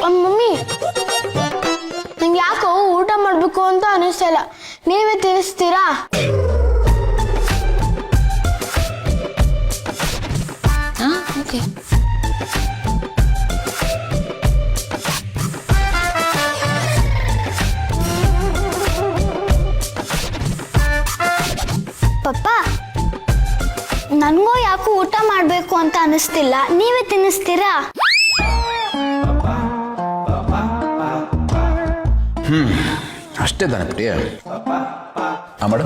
Mummy ನಂಗೆ ಯಾಕೋ ಊಟ ಮಾಡ್ಬೇಕು ಅಂತ ಅನಿಸ್ತಿಲ್ಲ, ನೀವೇ ತಿನ್ನಿಸ್ತೀರಾ? ಓಕೆ. ಪಪ್ಪ, ನನಗೂ ಯಾಕೋ ಊಟ ಮಾಡಬೇಕು ಅಂತ ಅನಿಸ್ತಿಲ್ಲ, ನೀವೇ ತಿನ್ನಿಸ್ತೀರಾ? ಅಷ್ಟೇ ತಾನೆ ಪುಟಿ. ಮಾಡು.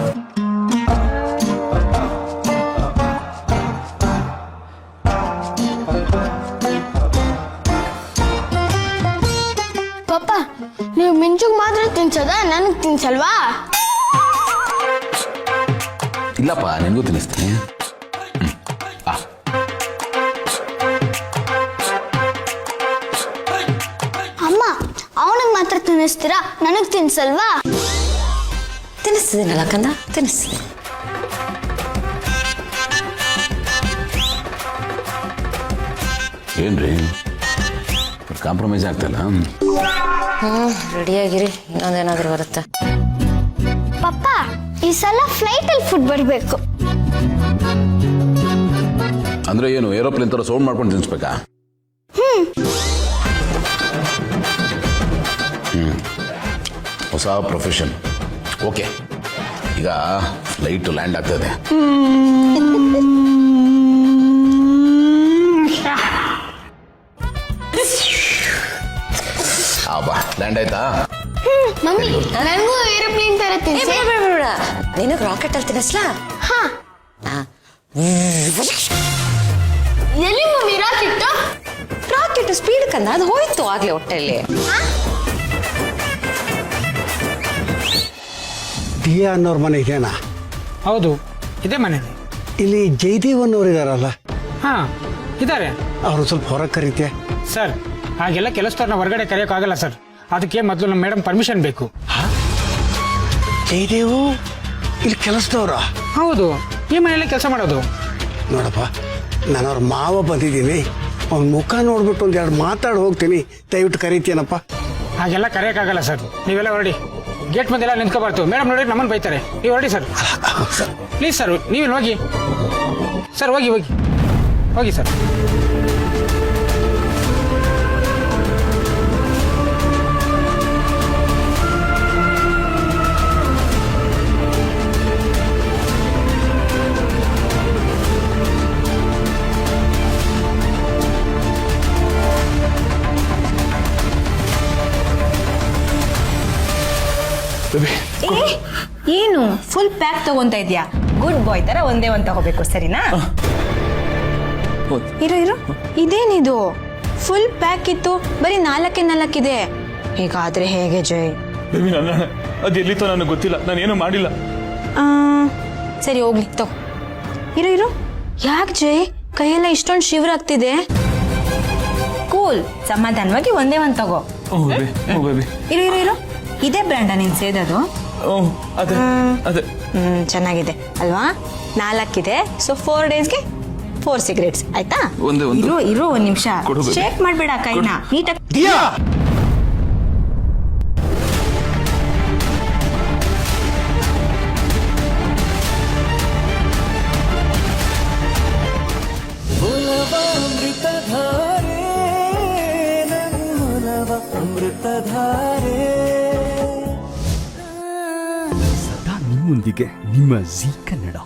ಪಪ್ಪ, ನೀವು ಮಿಂಚುಗ್ ಮಾತ್ರ ತಿನ್ಸೋದ, ನನಗೆ ತಿನ್ಸಲ್ವಾ? ಇಲ್ಲಪ್ಪ, ನಿನಗೂ ತಿನ್ನಿಸ್ತೀನಿ. ಅಮ್ಮ, ಅವನಿಗೆ ಮಾತ್ರ ತಿನ್ನಿಸ್ತೀರಾ, ನನಗೆ ತಿನ್ಸಲ್ವಾ? ತಿನ್ನಿಸ್ತಿದ್ದೀನಲ್ಲ ಕಂದ, ತಿನ್ನಿಸ್ತೀನಿ. ಏನ್ರಿ ಕಾಂಪ್ರಮೈಸ್ ಆಗ್ತಲ್ಲ? ರೆಡಿಯಾಗಿರಿ, ಇನ್ನೊಂದೇನಾದ್ರೂ ಬರುತ್ತೆ. ಪಪ್ಪ, ಈ ಸಲ ಫ್ಲೈಟಲ್ಲಿ ಫುಡ್ ಬರಬೇಕು. ಅಂದ್ರೆ ಏನು, ಏರೋಪ್ಲೇನ್ ತರ ಸೌಂಡ್ ಮಾಡ್ಕೊಂಡು ತಿನ್ಸ್ಬೇಕಾ? ಹೊಸ ಪ್ರೊಫೆಷನ್. ಓಕೆ, ಈಗ ಫ್ಲೈಟ್ ಲ್ಯಾಂಡ್ ಆಗ್ತದೆ. ಬಾ, ಲ್ಯಾಂಡ್ ಆಯ್ತಾ? ಮಮ್ಮಿ, ನನಗೂ ಏರೋಪ್ಲೇನ್ ತರ ತಿನ್ಸಿ. ನಿನಗೆ ರಾಕೆಟ್ ಅಲ್ಲಿ ತಿನ್ನಿಸ್ಲಾ? ಹಾ. ಎಲ್ಲಿ ಮಮ್ಮಿ ರಾಕೆಟ್? ರಾಕೆಟ್ ಸ್ಪೀಡ್ ಕಂದ, ಅದು ಹೋಯ್ತು ಆಗ್ಲೇ ಹೊಟ್ಟೆಯಲ್ಲಿ. ದಿಯಾ ಅನ್ನೋರ್ ಮನೆ ಇದೆನಾ? ಹೌದು, ಇದೇ ಮನೆ. ಇಲ್ಲಿ ಜಯದೇವ್ ಅನ್ನೋರು ಇದಾರಲ್ಲ? ಹಾ, ಇದ್ದಾರೆ. ಅವರು ಸ್ವಲ್ಪ ಹೊರಗೆ ಕರೀತೆ ಸರ್. ಹಾಗೆಲ್ಲ ಕೆಲಸದವ್ರನ್ನ ಹೊರಗಡೆ ಕರೆಯೋಕ್ಕಾಗಲ್ಲ ಸರ್, ಅದಕ್ಕೆ ಮೊದಲು ನಮ್ಮ ಮೇಡಮ್ ಪರ್ಮಿಷನ್ ಬೇಕು. ಜಯದೇವು ಇಲ್ಲಿ ಕೆಲಸದವ್ರ? ಹೌದು, ಈ ಮನೆಯಲ್ಲೇ ಕೆಲಸ ಮಾಡೋದು. ನೋಡಪ್ಪ, ನಾನು ಅವ್ರ ಮಾವ ಬಂದಿದ್ದೀನಿ, ಅವ್ನ ಮುಖ ನೋಡ್ಬಿಟ್ಟು ಒಂದೆರಡು ಮಾತಾಡಿ ಹೋಗ್ತೀನಿ, ದಯವಿಟ್ಟು ಕರೀತೀನಪ್ಪ. ಹಾಗೆಲ್ಲ ಕರೆಯೋಕ್ಕಾಗಲ್ಲ ಸರ್, ನೀವೆಲ್ಲ ಹೊರಡಿ. ಗೇಟ್ ಮುಂದೆಲ್ಲ ನಿಂತ್ಕೋಬಾರ್ದು, ಮೇಡಮ್ ನೋಡಿ ನಮ್ಮನ್ನು ಬೈತಾರೆ. ನೀವು ಹೊರಡಿ ಸರ್, ಪ್ಲೀಸ್ ಸರ್. ನೀವು ಹೋಗಿ ಸರ್, ಹೋಗಿ ಹೋಗಿ ಹೋಗಿ ಸರ್. ಏನು ಫುಲ್ ಪ್ಯಾಕ್ ತಗೊಂತ ಇದ್ಯಾ? ಗುಡ್ ಬಾಯ್ ತರ ಒಂದೇ ಒಂದ್ ತಗೋಬೇಕು, ಸರಿನಾ? ಇರು ಇರು, ಇದೇನಿದು? ಫುಲ್ ಪ್ಯಾಕ್ ಇತ್ತು, ಬರೀ 4 ಇದೆ. ಹೀಗಾದ್ರೆ ಹೇಗೆ ಜಯ್? ಅದು ಎಲ್ಲಿತ್ತೋ ನನಗೆ ಗೊತ್ತಿಲ್ಲ, ನಾನೇನು ಮಾಡಿಲ್ಲ. ಸರಿ ಹೋಗ್ಲಿ ತಗೋ. ಇರು ಇರು, ಯಾಕೆ ಜಯ್ ಕೈಯೆಲ್ಲ ಇಷ್ಟೊಂದು ಶಿವರ್ ಆಗ್ತಿದೆ? ಕೂಲ್, ಸಮಾಧಾನವಾಗಿ ಒಂದೇ ಒಂದ್ ತಗೋ. ಇರು ಇರು ಇರು, ಇದೇ ಬ್ರ್ಯಾಂಡ ನೀನ್ ಸೇದೋದು? ಅದೇ ಚೆನ್ನಾಗಿದೆ ಅಲ್ವಾ? 4 ಇದೆ, ಸೊ 4 ಡೇಸ್ಗೆ 4 ಸಿಗರೇಟ್ಸ್ ಆಯ್ತಾ? ಇರು ಒಂದ್ ನಿಮಿಷ, ಶೇಕ್ ಮಾಡ್ಬೇಡ ಕೈನ, ನೀಟಾಗಿ. ಸದಾ ನಿಮ್ಮೊಂದಿಗೆ ನಿಮ್ಮ ಜೀ ಕನ್ನಡ.